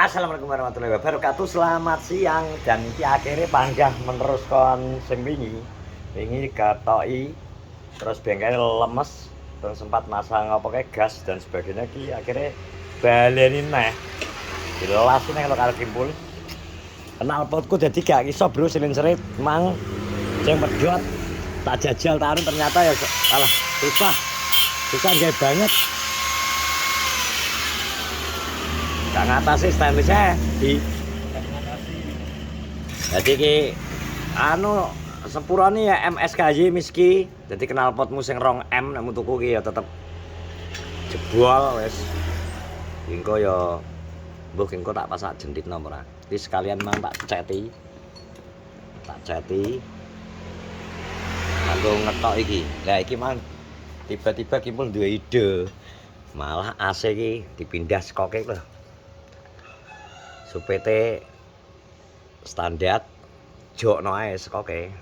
Assalamualaikum warahmatullahi wabarakatuh. Selamat siang dan iki akhirnya panggah meneruskan sing wingi. Wingi katoki terus bengkel lemes terus sempat masang apa kayak gas dan sebagainya ki akhirnya baleni neh. Jelas ini kalau karo kimpul. Kenal potku jadi gak iso bro silin-serit mang sing pedhot tak jajal taruh ternyata ya alah susah gede banget. Gak ngatasi standarnya di jadi ki anu sepurane ya MSKY miski jadi knalpotmu sing 2M nek tuku ki ya tetep jebol wis engko ya mbuh engko tak pasak jentit nomor iki sekalian mang tak ceti kanggo ngetok iki lah iki mang tiba-tiba kimpul duwe ide malah AC ki dipindah sekoke lho supete standar jokno ae sekoke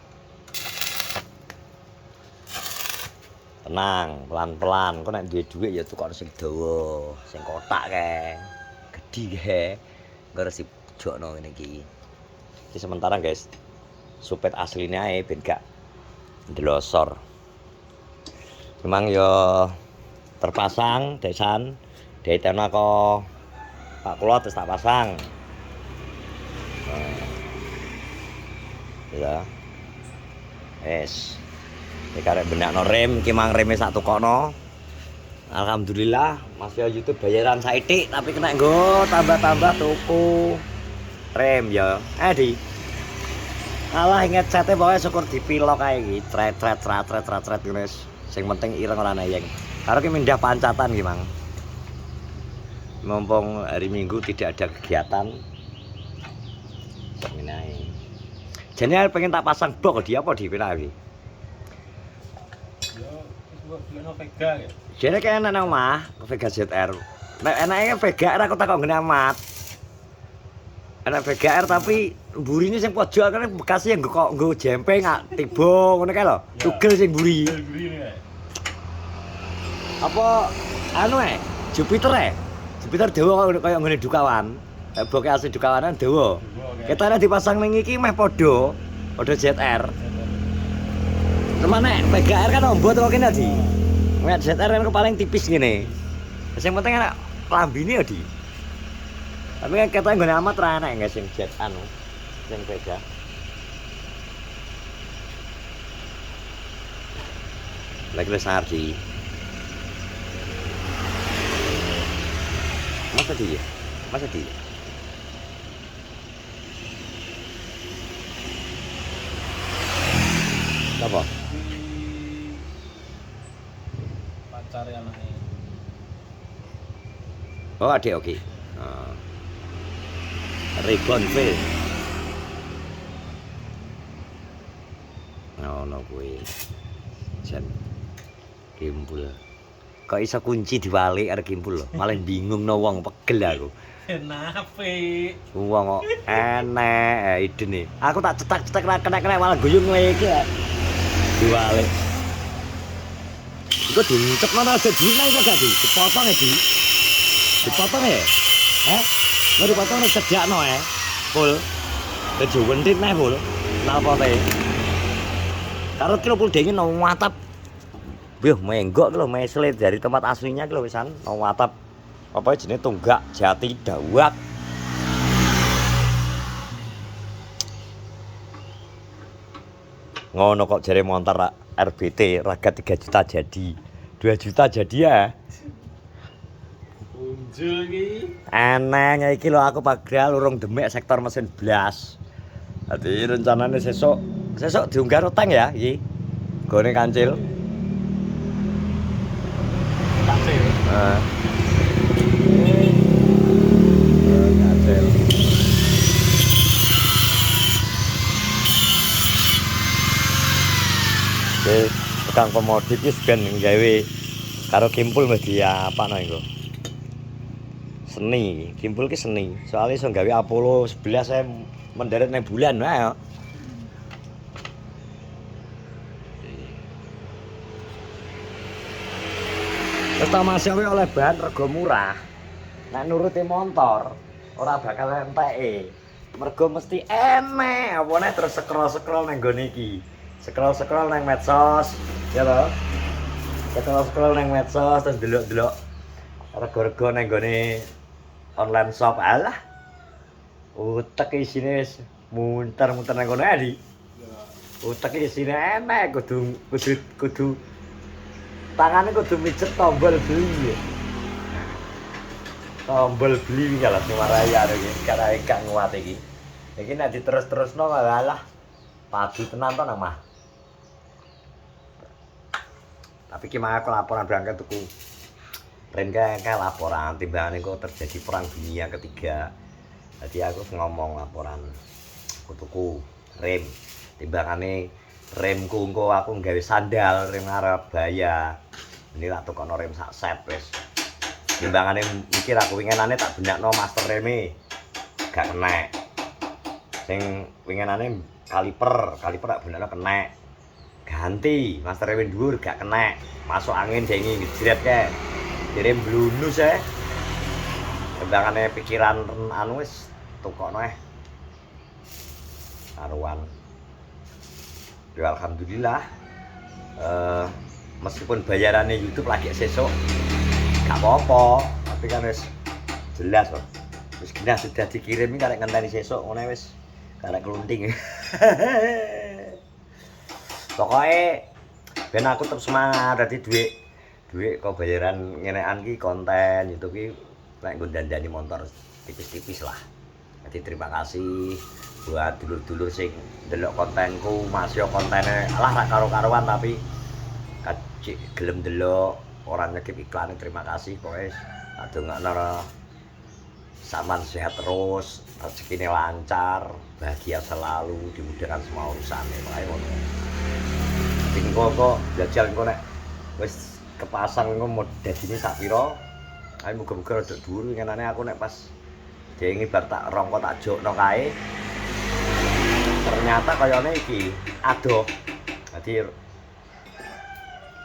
tenang pelan-pelan kok nek duwe dhuwit ya tukokno sing dawa sing kotak kae gedhi kae engko resip jokno ngene iki sementara guys supet asline ae ben gak ndelosor memang ya terpasang desan ditena kok Pak Kulot terus tak pasang ya es ini karek benakno rem iki mang reme sak tukono alhamdulillah masih YouTube bayaran saithik tapi kena nggo tambah-tambah tuku rem ya di alah inget sete pokoke syukur dipilok kae iki tret guys sing penting ireng ora nayeng karo ki mindah pancatan ki mang mumpung hari Minggu tidak ada kegiatan seminai jadi pengen tak pasang blok di apa di pina iki yo Vega ya jadi kayak enak mah Vega ZR nek enake Vega R aku takok ngene amat enak Vega R tapi mburine sing pojok kan bekas yang nggo jempeng tiba ngono kae lho tugel sing mburi apa anu Jupiter dawa kaya ngene Dukawan. Boke asli Dukawanan dawa. Ketane dipasang ning iki meh padha ZR. Temane PGR kan ombot kok kene di. Nek ZR kan paling tipis ngene. Sing penting enak lambine ya di. Tapi kan ketane nggone amat ra enak guys sing jet anu sing PGR. Lagi besar di. Masa dia? Apa? Pacar anaknya. Oh, adik oke. Ribbon Phil. No kuwi. Jan kimpul. Kok iso kunci diwalik arek kimpul lho. Malah bingung no wong pegel aku. Nape? Wong kok enek idene. Aku tak cetak ra kena malah guyung lagi ya. Diwalik. Iku dicepno ta sedina iku gak di? Dipotong ya di. Dipotong ya? Mau dipotong nek sedakno Pul. Keju wentit neh Pul. Nalpote. Karo kilo pul dingin nang watap. Wih, menggok lho, meslet dari tempat aslinya lho wisan, nang watap. Apa jenenge tunggak jati dawak. Ngono kok jare montor RBT raga 3 juta jadi. 2 juta jadi ya. Unjul iki. Aneh iki lho aku padahal urung demek sektor mesin blas. Dadi rencanane sesuk diunggah utang ya iki. Gone kancil. Kancil. Kancil. Tukang komodit wis ben gawe karo kimpul mesti ya apa no iku. Seni, kimpul ki seni. Soale iso gawe Apollo 11 saya mendarat nang bulan wae ya. Terus masih oleh bahan rego murah. Nek nuruti motor ora bakal enteke. Mergo mesti enek apane terus scroll-scroll nang nggone iki. Scroll-scroll nang medsos, ya toh. Scroll-scroll nang medsos terus delok-delok rego-rego nang nggone online shop. Alah. Utek isine wis munter-munter nang kono ae. Utek isine enek kudu tangane kudu mijet tombol beli. Tombol beli iki lho suaraya iki karena gak nguat iki. Iki nek diterus-terusno malah padu tenan to nang mah. Tapi ki mah aku laporan berangkat tuku. Ren kayak laporan timbangane kok terjadi perang dunia ketiga. Jadi aku ngomong laporan aku tuku rem. Timbangane remku engko aku nggawe sandal rem Arabaya. Ini tak tukono rem sak set wis. Timbangane mikir aku winginane tak benakno master reme. Gak kena. Sing winginane kaliper tak benakno kena. Ganti master reme dhuwur gak kena. Masuk angin dengi ngejret kae. Direm blunus timbangane pikiran anu wis tukono karuan. Ya alhamdulillah meskipun bayarannya YouTube lagi sesuk gak apa-apa, tapi kan wis jelas kok. Wis kena sudah dikirim iki karek ngenteni sesuk ngene wis karek kelunting. Pokoke ben aku tetep semangat dadi duit kok bayaran ngenekan ki konten YouTube ki nek nggo dandani motor tipis-tipis lah. Jadi terima kasih buat dulur-dulur sing ndelok kontenku, masih kontene alah ra karo-karuan tapi kacik gelem ndelok orang nyekip iklan. Terima kasih pokoknya adongakno sampean sehat terus, rezekine lancar, bahagia selalu, dimudahkan semua urusannya. Makanya ngono. Sing kok jajal engko nek wis kepasang engko mau dadine sak pira. Ayo muga-muga rada dhuwur winginane aku nek pas dengi bar tak rongko tak jokno kae. Ternyata kayane iki adoh. Dadi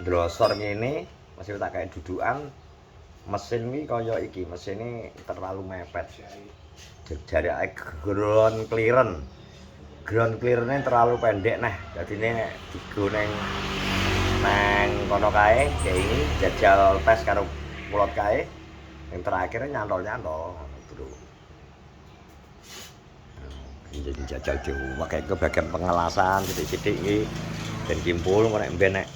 ndrosor ngene masih tak kayak dudukan mesin ini kaya iki, mesin ini terlalu mepet. Jarake ground clearance terlalu pendek nah. Jadi ini digo nang kono kae, kayak ini jajal tes karo mulot kae. Yang terakhirnya nyantol-nyantol bro. Jadi jajal dipakai ke bagian pengelasan sithik-sithik iki ben kimpul nek mben nek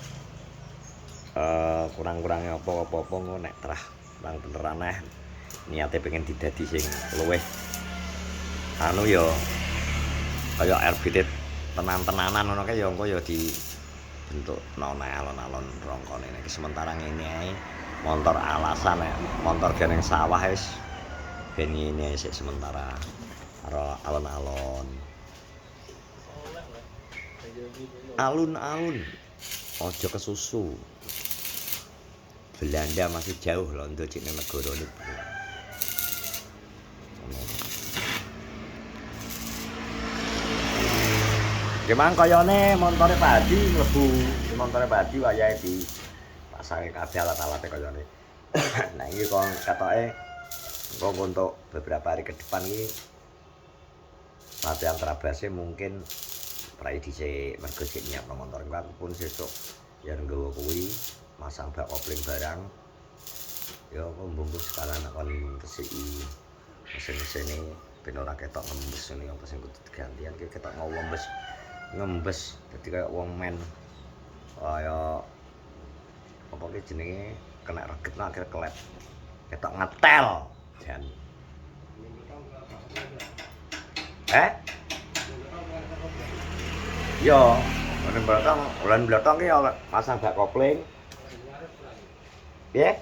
kurang-kurangnya apa-apa ngono nek terah kurang beneran niate pengen didadi sing luwih anu ya kaya RBT tenan-tenanan ngono kae ya engko ya dibentuk alon-alon rongkone iki sementara ngene ae motor alasan motor geneng sawah wis ben ngene sik sementara karo alon-alon alun-alun ojo kesusu. Belanda masih jauh loh untuk cik negara ini. Gimana kayane montore Padi mlebu montore Padi wayahe di pasare kabeh alat-alate kayane. Nah iki kok katoke kok untuk beberapa hari ke depan iki latihan trabase mungkin prai dhisik mergo sik nyiapno motor aku pun sesuk ya nggawa kuwi masang bak kopling barang ya aku mbungkus sekalian akan resiki mesin-mesin ini ben ora ketok ngembes ini apa sing kudu digantian ki ketok ngembes dadi kayak wong men kaya apa ki jenenge kena reget akhir kelep ketok ngetel jan yo bulan belakang ki masang bak kopling. Ya?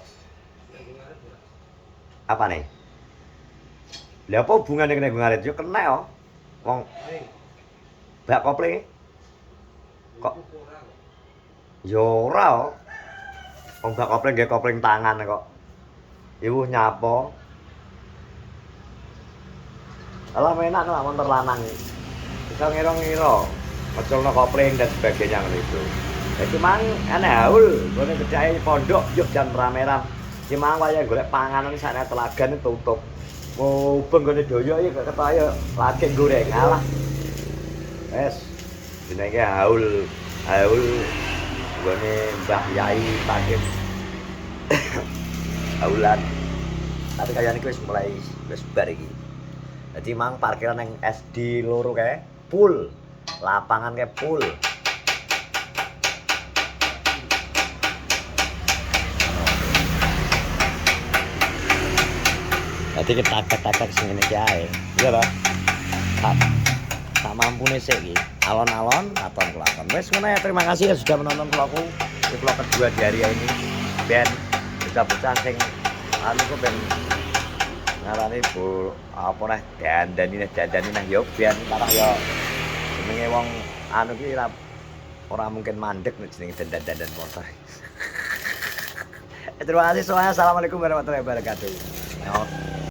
Apa nih? Lah apa hubungane kene ngarit yo kena yo. Wong bak kopling. Kok yo ora. Wong bak kopling nggih kopling tangan kok. Iku nyapo. Alah enak no motor lanang. Bisa ngira-ngira. Meculno kopling dan sebagainya gitu. Ya cuman aneh haul, gue kerjain pondok yuk jangan rame-rame. Cuman waya golek panganan sana telagan tutup. Oh, benggone doyo iki kok ketok ya lagi goreng alah. Wes, jenenge haul. Haul gone Mbah Yai pakai haulan. Tapi kayaknya wis mulai wis bar iki. Jadi mang parkiran yang SD loro kae full. Lapangan kae full. Jadi ketak-ketak sing ngene iki ae. Iya toh? Tak mampune sik iki. Alon-alon aton kelakon. Wis ngono ya, terima kasih ya sudah menonton vlogku. Di vlog kedua di hari ini. Ben bocah-bocah sing anu ku ben ngarani bu apa neh dandani neh yo ben parah yo. Jenenge wong anu ki ora mungkin mandek nek jenenge dandan motor. Terima kasih semuanya. Assalamualaikum warahmatullahi wabarakatuh.